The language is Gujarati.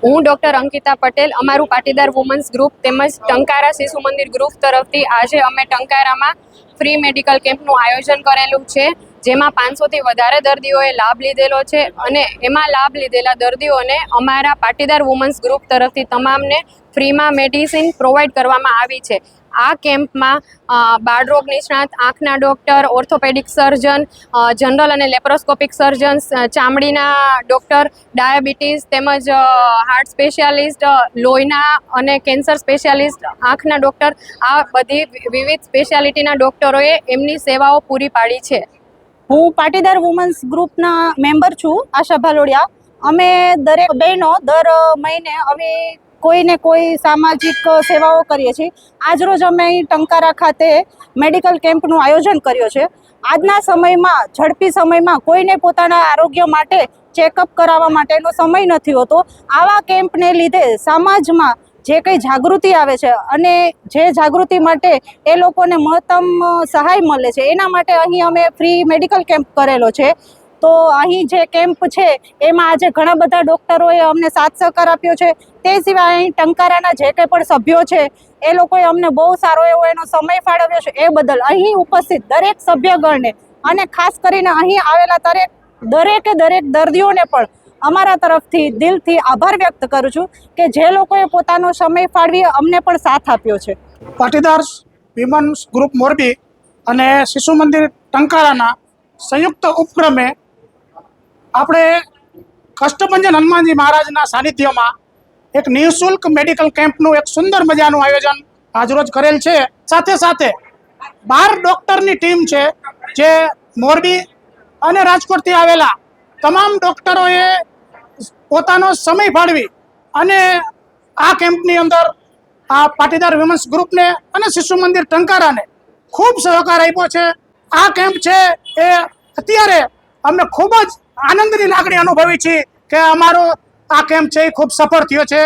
હું ડૉક્ટર અંકિતા પટેલ, અમારું પાટીદાર વુમન્સ ગ્રુપ તેમજ ટંકારા શિશુ મંદિર ગ્રુપ તરફથી આજે અમે ટંકારામાં ફ્રી મેડિકલ કેમ્પનું આયોજન કરેલું છે, જેમાં 500થી વધારે દર્દીઓએ લાભ લીધેલો છે અને એમાં લાભ લીધેલા દર્દીઓને અમારા પાટીદાર વુમન્સ ગ્રુપ તરફથી તમામને ફ્રીમાં મેડિસિન પ્રોવાઈડ કરવામાં આવી છે। આ કેમ્પમાં બાળરોગ નિષ્ણાત, આંખના ડૉક્ટર, ઓર્થોપેડિક સર્જન, જનરલ અને લેપ્રોસ્કોપિક સર્જન, ચામડીના ડૉક્ટર, ડાયાબિટીસ તેમજ હાર્ટ સ્પેશિયાલિસ્ટ, લોહીના અને કેન્સર સ્પેશિયાલિસ્ટ, આંખના ડૉક્ટર, આ બધી વિવિધ સ્પેશિયાલિટીના ડૉક્ટરોએ એમની સેવાઓ પૂરી પાડી છે। હું પાટીદાર વુમન્સ ગ્રુપના મેમ્બર છું, આશા ભાલોડિયા। અમે દરેક બહેનો દર મહિને અમે કોઈને કોઈ સામાજિક સેવાઓ કરીએ છીએ। આજરોજ અમે અહીં ટંકારા ખાતે મેડિકલ કેમ્પનું આયોજન કર્યો છે। આજના સમયમાં, ઝડપી સમયમાં કોઈને પોતાના આરોગ્ય માટે ચેકઅપ કરાવવા માટેનો સમય નથી હોતો। આવા કેમ્પને લીધે સમાજમાં જે કંઈ જાગૃતિ આવે છે અને જે જાગૃતિ માટે એ લોકોને મહત્તમ સહાય મળે છે, એના માટે અહીં અમે ફ્રી મેડિકલ કેમ્પ કરેલો છે। તો અહીં જે કેમ્પ છે એમાં આજે ઘણા બધા ડૉક્ટરોએ અમને સાથ સહકાર આપ્યો છે। તે સિવાય અહીં ટંકારાના જે કંઈ પણ સભ્યો છે એ લોકોએ અમને બહુ સારો એવો એનો સમય ફાળવ્યો છે। એ બદલ અહીં ઉપસ્થિત દરેક સભ્યગણને અને ખાસ કરીને અહીં આવેલા દરેક દર્દીઓને પણ અમારા તરફથી દિલથી આભાર વ્યક્ત કરું છું કે જે લોકોએ પોતાનો સમય ફાળવી અમને પણ સાથ આપ્યો છે। પાટીદાર વિમન્સ ગ્રુપ મોરબી અને શિશુ મંદિર ટંકારાના સંયુક્ત ઉપક્રમે આપણે કષ્ટભંજન હનુમાનજી મહારાજના સાનિધ્યમાં એક નિઃશુલ્ક મેડિકલ કેમ્પનું એક સુંદર મજાનું આયોજન આજરોજ કરેલ છે। સાથે સાથે 12 ડૉક્ટરની ટીમ છે, જે મોરબી અને રાજકોટથી આવેલા તમામ ડૉક્ટરોએ પોતાનો સમય ફાળવી અને આ કેમ્પની અંદર આ પાટીદાર વિમન્સ ગ્રુપને અને શિશુ મંદિર ટંકારાને ખૂબ સહકાર આપ્યો છે। આ કેમ્પ છે એ અત્યારે અમને ખૂબ જ આનંદની લાગણી અનુભવી છે કે અમારો આ કેમ્પ છે એ ખૂબ સફળ થયો છે।